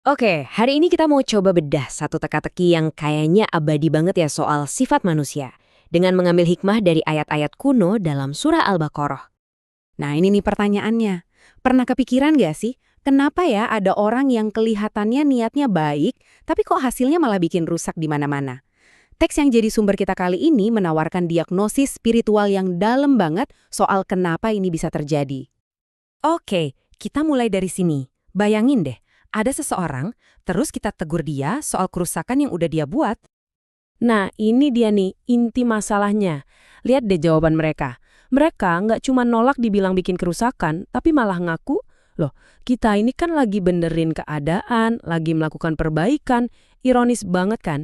Oke, hari ini kita mau coba bedah satu teka-teki yang kayaknya abadi banget ya soal sifat manusia. Dengan mengambil hikmah dari ayat-ayat kuno dalam surah Al-Baqarah. Nah ini nih pertanyaannya. Pernah kepikiran gak sih, kenapa ya ada orang yang kelihatannya niatnya baik, tapi kok hasilnya malah bikin rusak di mana-mana? Teks yang jadi sumber kita kali ini menawarkan diagnosis spiritual yang dalam banget soal kenapa ini bisa terjadi. Oke, kita mulai dari sini. Bayangin deh, ada seseorang, terus kita tegur dia soal kerusakan yang udah dia buat. Nah, ini dia nih, inti masalahnya. Lihat deh jawaban mereka. Mereka nggak cuma nolak dibilang bikin kerusakan, tapi malah ngaku, loh, kita ini kan lagi benerin keadaan, lagi melakukan perbaikan. Ironis banget kan?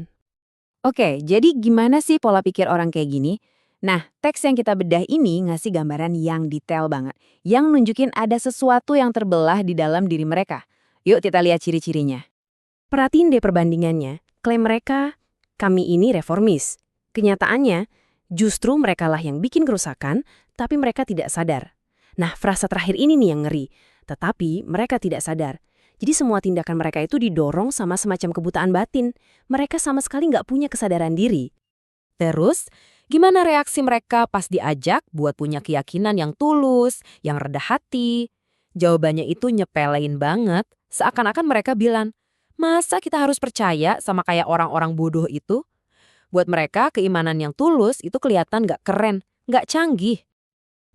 Oke, jadi gimana sih pola pikir orang kayak gini? Nah, teks yang kita bedah ini ngasih gambaran yang detail banget. Yang nunjukin ada sesuatu yang terbelah di dalam diri mereka. Yuk kita lihat ciri-cirinya. Perhatiin deh perbandingannya. Klaim mereka, kami ini reformis. Kenyataannya, justru merekalah yang bikin kerusakan, tapi mereka tidak sadar. Nah, frasa terakhir ini nih yang ngeri. Tetapi mereka tidak sadar. Jadi semua tindakan mereka itu didorong sama semacam kebutaan batin. Mereka sama sekali nggak punya kesadaran diri. Terus, gimana reaksi mereka pas diajak buat punya keyakinan yang tulus, yang rendah hati? Jawabannya itu nyepelein banget. Seakan-akan mereka bilang, masa kita harus percaya sama kayak orang-orang bodoh itu? Buat mereka, keimanan yang tulus itu kelihatan nggak keren, nggak canggih.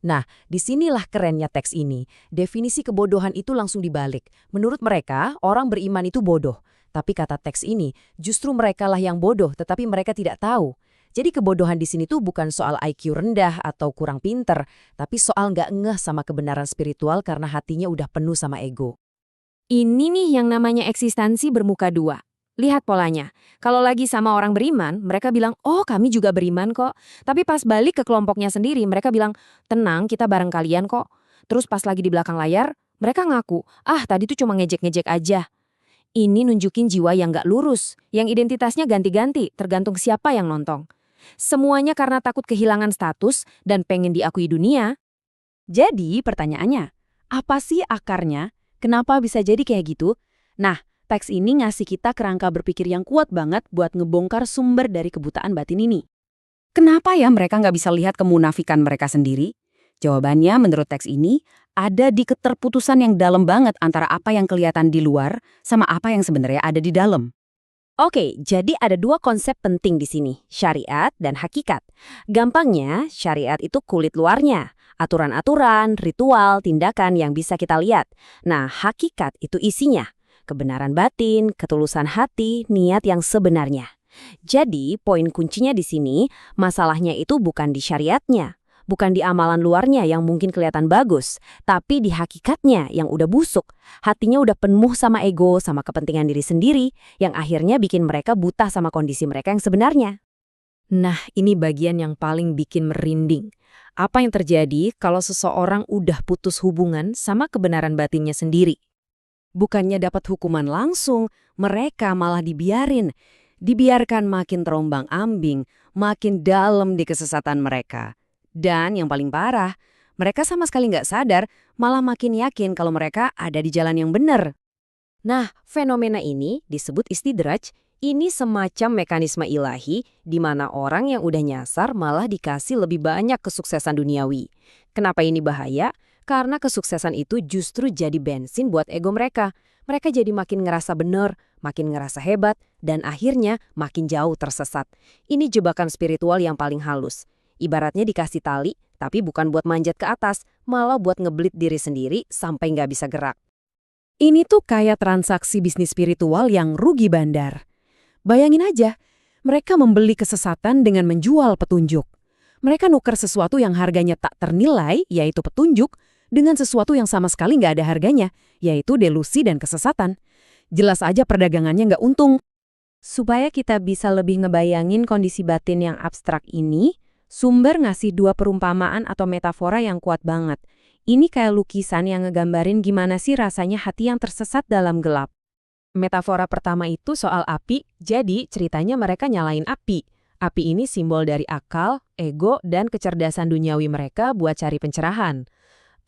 Nah, disinilah kerennya teks ini. Definisi kebodohan itu langsung dibalik. Menurut mereka, orang beriman itu bodoh. Tapi kata teks ini, justru merekalah yang bodoh, tetapi mereka tidak tahu. Jadi kebodohan di sini tuh bukan soal IQ rendah atau kurang pinter, tapi soal nggak ngeh sama kebenaran spiritual karena hatinya udah penuh sama ego. Ini nih yang namanya eksistensi bermuka dua. Lihat polanya. Kalau lagi sama orang beriman, mereka bilang, oh kami juga beriman kok. Tapi pas balik ke kelompoknya sendiri, mereka bilang, tenang kita bareng kalian kok. Terus pas lagi di belakang layar, mereka ngaku, ah tadi tuh cuma ngejek-ngejek aja. Ini nunjukin jiwa yang gak lurus, yang identitasnya ganti-ganti, tergantung siapa yang nonton. Semuanya karena takut kehilangan status dan pengen diakui dunia. Jadi pertanyaannya, apa sih akarnya? Kenapa bisa jadi kayak gitu? Nah, teks ini ngasih kita kerangka berpikir yang kuat banget buat ngebongkar sumber dari kebutaan batin ini. Kenapa ya mereka nggak bisa lihat kemunafikan mereka sendiri? Jawabannya menurut teks ini ada di keterputusan yang dalam banget antara apa yang kelihatan di luar sama apa yang sebenarnya ada di dalam. Oke, jadi ada dua konsep penting di sini, syariat dan hakikat. Gampangnya, syariat itu kulit luarnya, aturan-aturan, ritual, tindakan yang bisa kita lihat. Nah, hakikat itu isinya, kebenaran batin, ketulusan hati, niat yang sebenarnya. Jadi, poin kuncinya di sini, masalahnya itu bukan di syariatnya, bukan di amalan luarnya yang mungkin kelihatan bagus, tapi di hakikatnya yang udah busuk. Hatinya udah penuh sama ego, sama kepentingan diri sendiri, yang akhirnya bikin mereka buta sama kondisi mereka yang sebenarnya. Nah, ini bagian yang paling bikin merinding. Apa yang terjadi kalau seseorang udah putus hubungan sama kebenaran batinnya sendiri? Bukannya dapat hukuman langsung, mereka malah dibiarin. Dibiarkan makin terombang-ambing, makin dalam di kesesatan mereka. Dan yang paling parah, mereka sama sekali nggak sadar, malah makin yakin kalau mereka ada di jalan yang benar. Nah, fenomena ini disebut istidraj. Ini semacam mekanisme ilahi di mana orang yang udah nyasar malah dikasih lebih banyak kesuksesan duniawi. Kenapa ini bahaya? Karena kesuksesan itu justru jadi bensin buat ego mereka. Mereka jadi makin ngerasa benar, makin ngerasa hebat, dan akhirnya makin jauh tersesat. Ini jebakan spiritual yang paling halus. Ibaratnya dikasih tali, tapi bukan buat manjat ke atas, malah buat ngebelit diri sendiri sampai nggak bisa gerak. Ini tuh kayak transaksi bisnis spiritual yang rugi bandar. Bayangin aja, mereka membeli kesesatan dengan menjual petunjuk. Mereka nuker sesuatu yang harganya tak ternilai, yaitu petunjuk, dengan sesuatu yang sama sekali nggak ada harganya, yaitu delusi dan kesesatan. Jelas aja perdagangannya nggak untung. Supaya kita bisa lebih ngebayangin kondisi batin yang abstrak ini, sumber ngasih dua perumpamaan atau metafora yang kuat banget. Ini kayak lukisan yang ngegambarin gimana sih rasanya hati yang tersesat dalam gelap. Metafora pertama itu soal api, jadi ceritanya mereka nyalain api. Api ini simbol dari akal, ego, dan kecerdasan duniawi mereka buat cari pencerahan.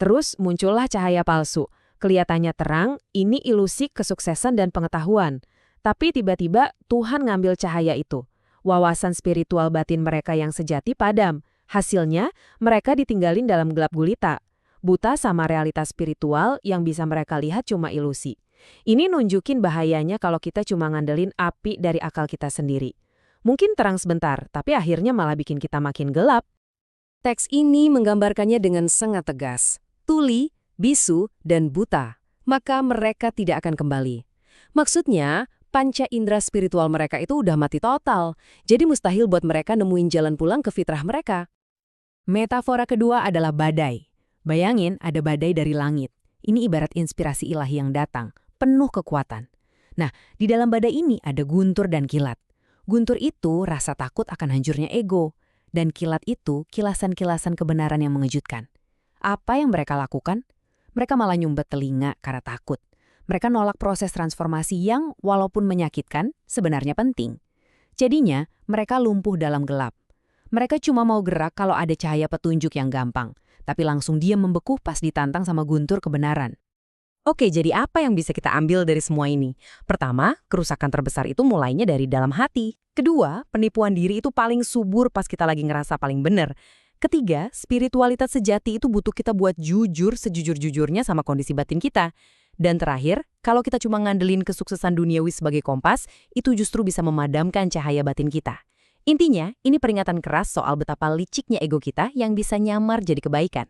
Terus muncullah cahaya palsu. Kelihatannya terang, ini ilusi kesuksesan dan pengetahuan. Tapi tiba-tiba Tuhan ngambil cahaya itu. Wawasan spiritual batin mereka yang sejati padam. Hasilnya, mereka ditinggalin dalam gelap gulita. Buta sama realitas spiritual yang bisa mereka lihat cuma ilusi. Ini nunjukin bahayanya kalau kita cuma ngandelin api dari akal kita sendiri. Mungkin terang sebentar, tapi akhirnya malah bikin kita makin gelap. Teks ini menggambarkannya dengan sangat tegas. Tuli, bisu, dan buta. Maka mereka tidak akan kembali. Maksudnya, panca indera spiritual mereka itu udah mati total. Jadi mustahil buat mereka nemuin jalan pulang ke fitrah mereka. Metafora kedua adalah badai. Bayangin ada badai dari langit. Ini ibarat inspirasi ilahi yang datang, penuh kekuatan. Nah, di dalam badai ini ada guntur dan kilat. Guntur itu rasa takut akan hancurnya ego. Dan kilat itu kilasan-kilasan kebenaran yang mengejutkan. Apa yang mereka lakukan? Mereka malah nyumbet telinga karena takut. Mereka nolak proses transformasi yang, walaupun menyakitkan, sebenarnya penting. Jadinya, mereka lumpuh dalam gelap. Mereka cuma mau gerak kalau ada cahaya petunjuk yang gampang, tapi langsung diam membeku pas ditantang sama guntur kebenaran. Oke, jadi apa yang bisa kita ambil dari semua ini? Pertama, kerusakan terbesar itu mulainya dari dalam hati. Kedua, penipuan diri itu paling subur pas kita lagi ngerasa paling benar. Ketiga, spiritualitas sejati itu butuh kita buat jujur sejujur-jujurnya sama kondisi batin kita. Dan terakhir, kalau kita cuma ngandelin kesuksesan duniawi sebagai kompas, itu justru bisa memadamkan cahaya batin kita. Intinya, ini peringatan keras soal betapa liciknya ego kita yang bisa nyamar jadi kebaikan.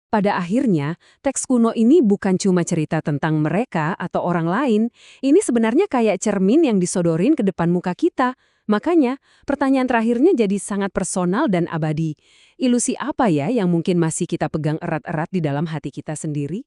Pada akhirnya, teks kuno ini bukan cuma cerita tentang mereka atau orang lain, ini sebenarnya kayak cermin yang disodorin ke depan muka kita. Makanya, pertanyaan terakhirnya jadi sangat personal dan abadi. Ilusi apa ya yang mungkin masih kita pegang erat-erat di dalam hati kita sendiri?